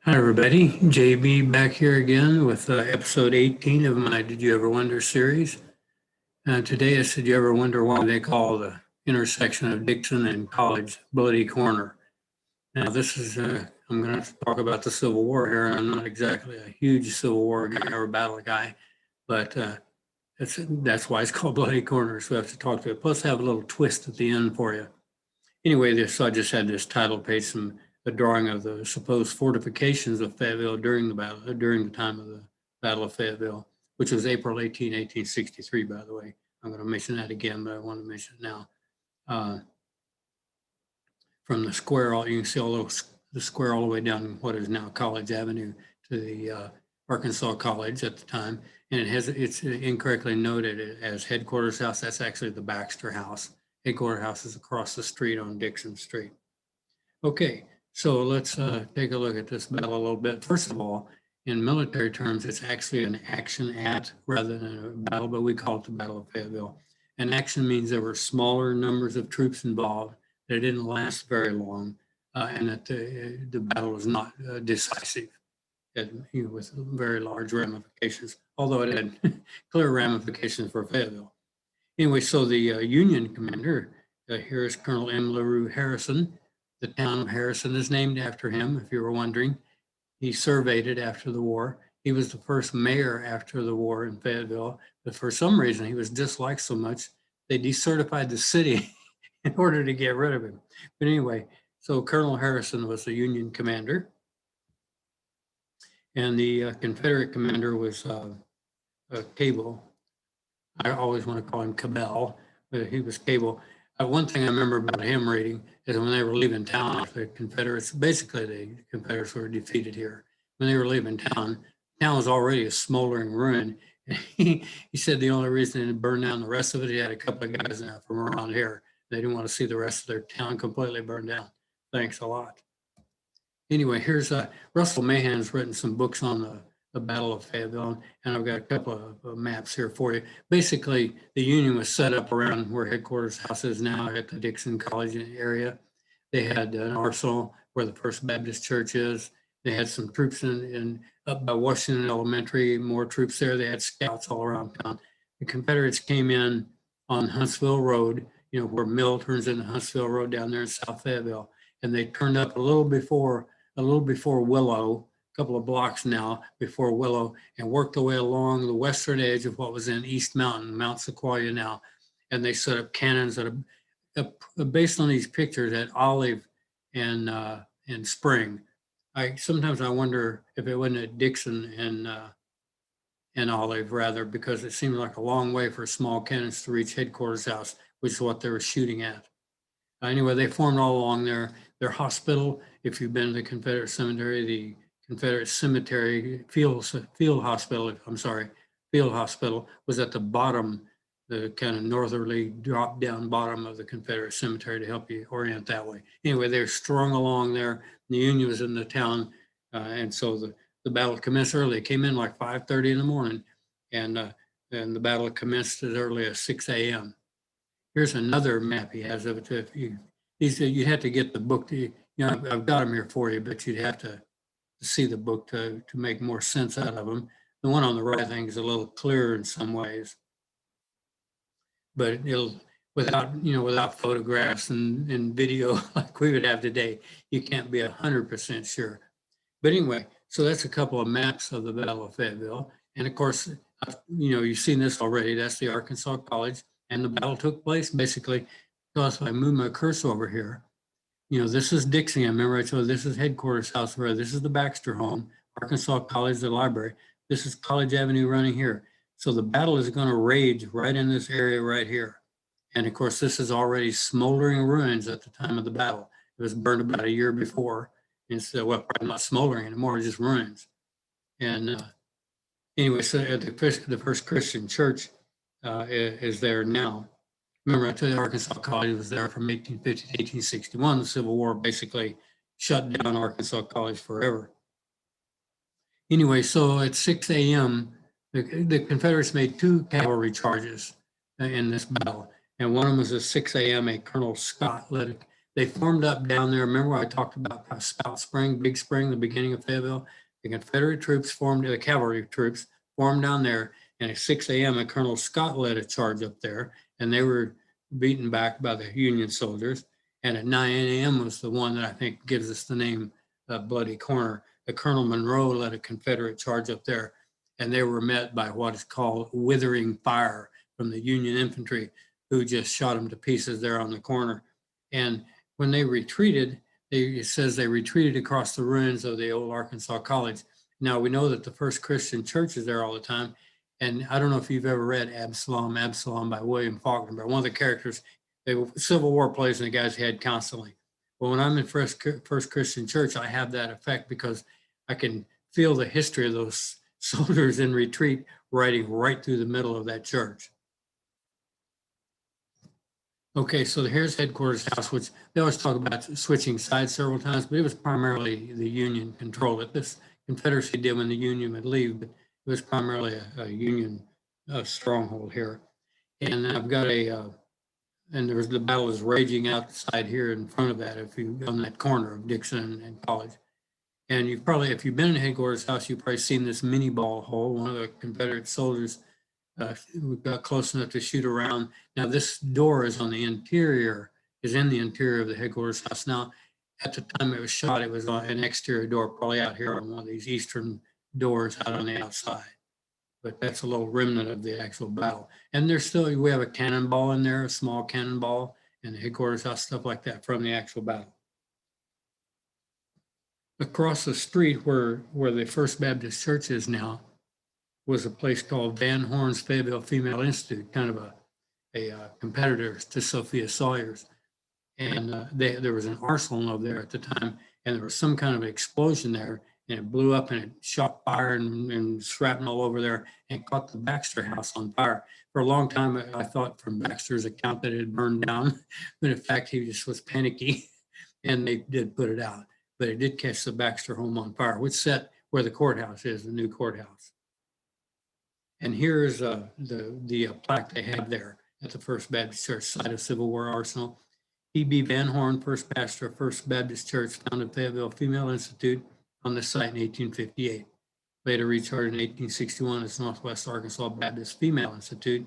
Hi, everybody. JB back here again with episode 18 of my Did You Ever Wonder series. Today is Did You Ever Wonder Why They Call the intersection of Dickson and College Bloody Corner? Now, I'm going to talk about the Civil War here, and I'm not exactly a huge Civil War guy or battle guy, but that's why it's called Bloody Corner, so we have to talk to it. Plus, have a little twist at the end for you. Anyway, so I just had this title page, a drawing of the supposed fortifications of Fayetteville during the time of the Battle of Fayetteville, which was April 18, 1863, by the way. I'm going to mention that again, but I want to mention it now. From the square, you can see the square all the way down what is now College Avenue to the Arkansas College at the time. And it's incorrectly noted as headquarters house. That's actually the Baxter House. Headquarters house is across the street on Dickson Street. Okay, so let's take a look at this battle a little bit. First of all, in military terms, it's actually an action at rather than a battle, but we call it the Battle of Fayetteville. An action means there were smaller numbers of troops involved, that it didn't last very long, and that the battle was not decisive, with very large ramifications, although it had clear ramifications for Fayetteville. Anyway, so the Union commander here is Colonel M. LaRue Harrison. The town of Harrison is named after him, if you were wondering. He surveyed it after the war. He was the first mayor after the war in Fayetteville, but for some reason he was disliked so much, they decertified the city in order to get rid of him. But anyway, so Colonel Harrison was the Union commander, and the Confederate commander was Cable. I always want to call him Cabell, but he was Cable. One thing I remember about him reading is when they were leaving town, the Confederates were defeated here. When they were leaving town was already a smoldering ruin. He said the only reason it burned down the rest of it, he had a couple of guys from around here. They didn't want to see the rest of their town completely burned down. Thanks a lot. Anyway, here's Russell Mahan's written some books on the Battle of Fayetteville, and I've got a couple of maps here for you. Basically, the Union was set up around where headquarters house is now at the Dickson College area. They had an arsenal where the First Baptist Church is. They had some troops up by Washington Elementary, more troops there. They had scouts all around town. The Confederates came in on Huntsville Road, where Mill turns into Huntsville Road down there in South Fayetteville. And they turned up a little before Willow, a couple of blocks now before Willow, and worked their way along the western edge of what was in East Mountain, Mount Sequoia now. And they set up cannons based on these pictures at Olive and Spring. Sometimes I wonder if it wasn't at Dickson and Olive rather, because it seemed like a long way for small cannons to reach headquarters house, which is what they were shooting at. Anyway, they formed all along there. Their hospital, if you've been to the Confederate Cemetery, the Confederate Cemetery Field Hospital was at the bottom, the kind of northerly drop down bottom of the Confederate Cemetery to help you orient that way. Anyway, they're strung along there. The Union was in the town, and so the battle commenced early. It came in like 5:30 in the morning, and the battle commenced as early as 6 a.m. Here's another map he has of it. You'd have to get the book. I've got them here for you, but you'd have to see the book to make more sense out of them. The one on the right, I think, is a little clearer in some ways, but without photographs and video like we would have today, you can't be 100% sure. But anyway, so that's a couple of maps of the Battle of Fayetteville, and of course, you've seen this already. That's the Arkansas College. And the battle took place basically, because if I move my cursor over here, this is Dickson. Remember I told you this is headquarters house where this is the Baxter home, Arkansas College, the library. This is College Avenue running here. So the battle is going to rage right in this area right here. And of course, this is already smoldering ruins at the time of the battle. It was burned about a year before. And so, probably not smoldering anymore, just ruins. And anyway, so the first Christian church is there now. Remember, I told you Arkansas College was there from 1850 to 1861. The Civil War basically shut down Arkansas College forever. Anyway, so at 6 a.m., the Confederates made two cavalry charges in this battle. And one of them was at 6 a.m., a Colonel Scott led They formed up down there. Remember I talked about Spout Spring, Big Spring, the beginning of Fayetteville? The Confederate troops formed, the cavalry troops formed down there, and at 6 a.m. and Colonel Scott led a charge up there, and they were beaten back by the Union soldiers. And at 9 a.m. was the one that I think gives us the name Bloody Corner. The Colonel Monroe led a Confederate charge up there, and they were met by what is called withering fire from the Union infantry, who just shot them to pieces there on the corner. And when they retreated, it says they retreated across the ruins of the old Arkansas College. Now we know that the First Christian Church is there all the time. And I don't know if you've ever read Absalom by William Faulkner, one of the characters, the Civil War plays in the guy's head constantly. Well, when I'm in First Christian Church, I have that effect because I can feel the history of those soldiers in retreat riding right through the middle of that church. Okay, so here's headquarters house, which they always talk about switching sides several times, but it was primarily the Union controlled it. This Confederacy did when the Union would leave, but it was primarily a Union stronghold here. And I've got and there's the battle is raging outside here in front of that, if you on that corner of Dickson and College. And you've probably, if you've been in the headquarters house, you've probably seen this mini ball hole. One of the Confederate soldiers we got close enough to shoot around. Now this door is on the interior, is in the interior of the headquarters house. Now, at the time it was shot, it was on an exterior door, probably out here on one of these eastern doors out on the outside. But that's a little remnant of the actual battle. And there's still, we have a cannonball in there, a small cannonball in the headquarters house, stuff like that from the actual battle. Across the street where the First Baptist Church is now was a place called Van Horn's Fayetteville Female Institute, kind of a competitor to Sophia Sawyer's. And there was an arsenal over there at the time, and there was some kind of explosion there, and it blew up and it shot fire and shrapnel over there and caught the Baxter house on fire. For a long time, I thought from Baxter's account that it had burned down, but in fact, he just was panicky and they did put it out. But it did catch the Baxter home on fire, which set where the courthouse is, the new courthouse. And here's the plaque they have there at the First Baptist Church, site of Civil War Arsenal. E.B. Van Horn, first pastor of First Baptist Church, founded Fayetteville Female Institute on the site in 1858. Later rechartered in 1861 as Northwest Arkansas Baptist Female Institute,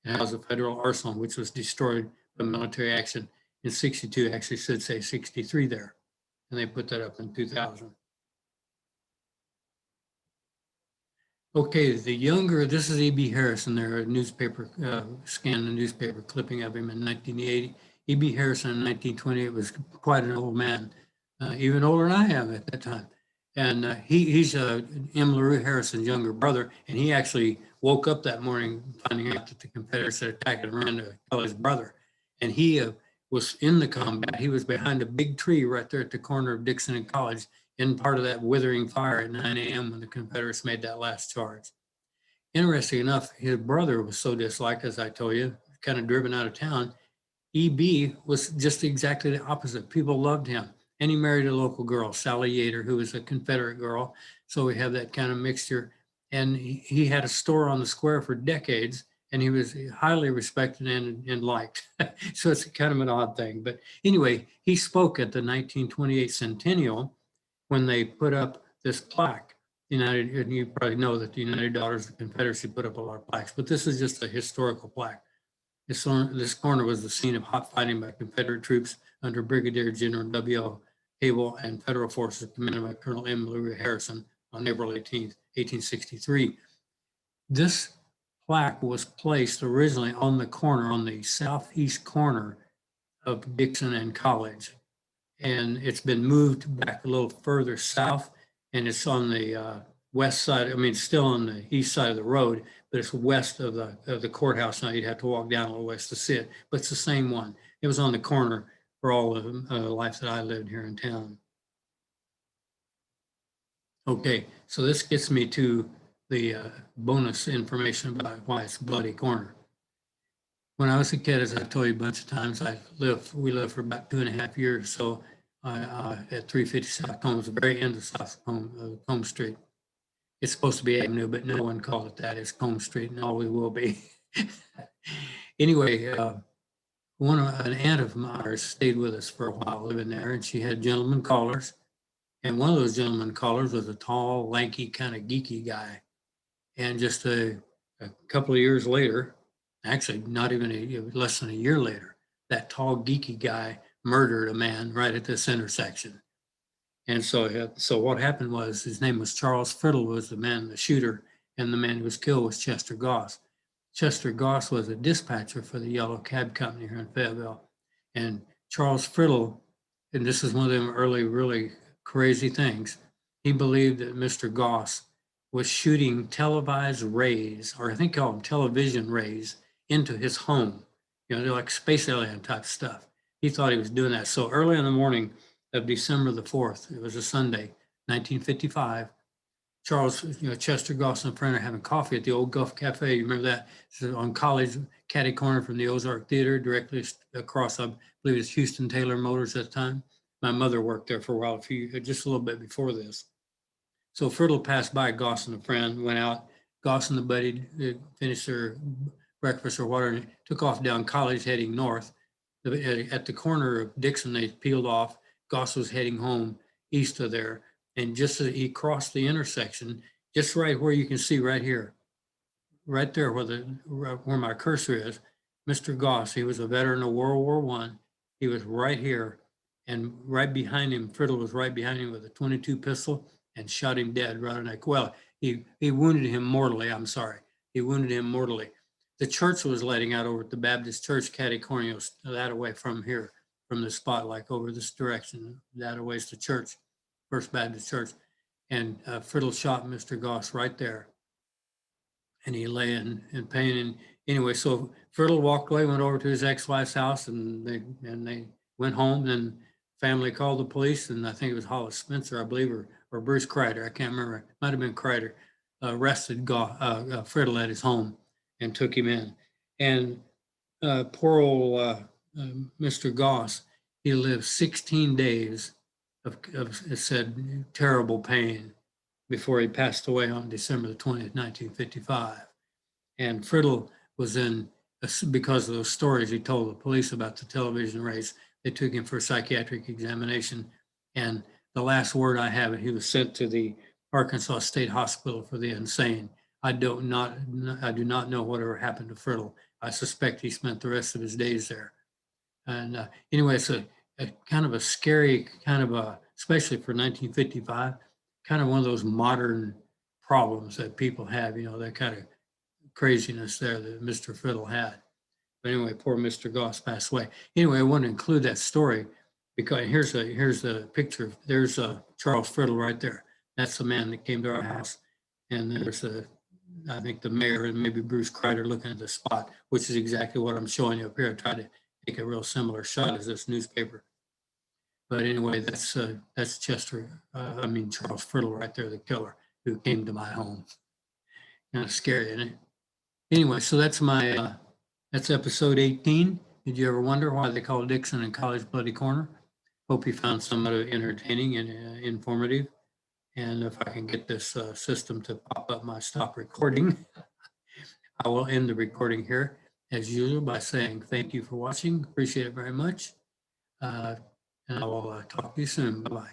and housed a federal arsenal, which was destroyed by military action in 62. Actually, should say 63 there, and they put that up in 2000. Okay, the younger, this is E.B. Harrison there, a newspaper, scanned a newspaper clipping of him in 1980. E.B. Harrison in 1928 was quite an old man, even older than I am at that time. And he's M. LaRue Harrison's younger brother, and he actually woke up that morning finding out that the Confederates had attacked and ran to kill his brother. And he was in the combat. He was behind a big tree right there at the corner of Dickson and College, in part of that withering fire at 9 a.m. when the Confederates made that last charge. Interesting enough, his brother was so disliked, as I told you, kind of driven out of town. E.B. was just exactly the opposite. People loved him. And he married a local girl, Sally Yater, who was a Confederate girl. So we have that kind of mixture. And he had a store on the square for decades, and he was highly respected and liked. So it's kind of an odd thing. But anyway, he spoke at the 1928 centennial when they put up this plaque. United, and you probably know that the United Daughters of the Confederacy put up a lot of plaques, but this is just a historical plaque. This corner was the scene of hot fighting by Confederate troops under Brigadier General W.L. Cable and federal forces commanded by Colonel M. LaRue Harrison on April 18th, 1863. This plaque was placed originally on the corner, on the southeast corner of Dickson and College. And it's been moved back a little further south, and it's on the west side. I mean, it's still on the east side of the road, but it's west of the courthouse. Now you'd have to walk down a little west to see it, but it's the same one. It was on the corner for all of the life that I lived here in town. Okay, so this gets me to the bonus information about why it's Bloody Corner. When I was a kid, as I told you a bunch of times, we lived for about 2.5 years. So at 350 South Combs, the very end of South Combs Street. It's supposed to be Avenue, but no one called it that. It's Combs Street and always will be. Anyway, An aunt of ours stayed with us for a while living there, and she had gentlemen callers. And one of those gentlemen callers was a tall, lanky, kind of geeky guy. And just a couple of years later, actually not even less than a year later, that tall, geeky guy murdered a man right at this intersection. And so what happened was his name was Charles Friddle, was the man, the shooter, and the man who was killed was Chester Goss. Chester Goss was a dispatcher for the Yellow Cab Company here in Fayetteville. And Charles Friddle, and this is one of them early, really crazy things, he believed that Mr. Goss was shooting televised rays, or I think call them television rays, into his home. You know, they're like space alien type stuff. He thought he was doing that. So early in the morning of December the 4th, it was a Sunday, 1955, Charles, Chester Goss and a friend are having coffee at the old Gulf Cafe. You remember that? So on College, catty corner from the Ozark Theater, directly across, I believe it's Houston Taylor Motors at the time. My mother worked there for a while, just a little bit before this. So Friddle passed by Goss and a friend, went out. Goss and the buddy finished their breakfast or whatever, and took off down College heading north. At the corner of Dickson, they peeled off. Goss was heading home east of there. And just as he crossed the intersection, just right where you can see right here, right there where my cursor is, Mr. Goss, he was a veteran of World War I. He was right here, and right behind him, Friddle was right behind him with a .22 pistol and shot him dead right in the neck. Well, he wounded him mortally. I'm sorry. He wounded him mortally. The church was letting out over at the Baptist Church, catty corner, that away from here, from the spot, like over this direction. That away is the church. First Baptist Church, and Friddle shot Mr. Goss right there, and he lay in pain. And anyway, so Friddle walked away, went over to his ex-wife's house, and they went home. And family called the police, and I think it was Hollis Spencer, I believe, or Bruce Kreider, I can't remember. It might have been Kreider. Arrested Friddle at his home and took him in. And poor old Mr. Goss, he lived 16 days of it said terrible pain before he passed away on December the 20th, 1955. And Friddle was because of those stories he told the police about the television rays, they took him for a psychiatric examination. And the last word I have, he was sent to the Arkansas State Hospital for the Insane. I do not know whatever happened to Friddle. I suspect he spent the rest of his days there. And anyway, it's a kind of a scary especially for 1955, kind of one of those modern problems that people have, that kind of craziness there that Mr. Friddle had. But anyway, poor Mr. Goss passed away. Anyway, I want to include that story because here's the picture. There's Charles Friddle right there. That's the man that came to our house. And there's I think the mayor and maybe Bruce Kreider looking at the spot, which is exactly what I'm showing you up here. I tried to take a real similar shot as this newspaper. But anyway, that's Charles Friddle right there, the killer who came to my home. Kind of scary, isn't it? Anyway, so that's that's episode 18. Did you ever wonder why they call Dickson and College Bloody Corner? Hope you found some of it entertaining and informative. And if I can get this system to pop up my stop recording, I will end the recording here as usual by saying thank you for watching. Appreciate it very much. And I will talk to you soon. Bye-bye.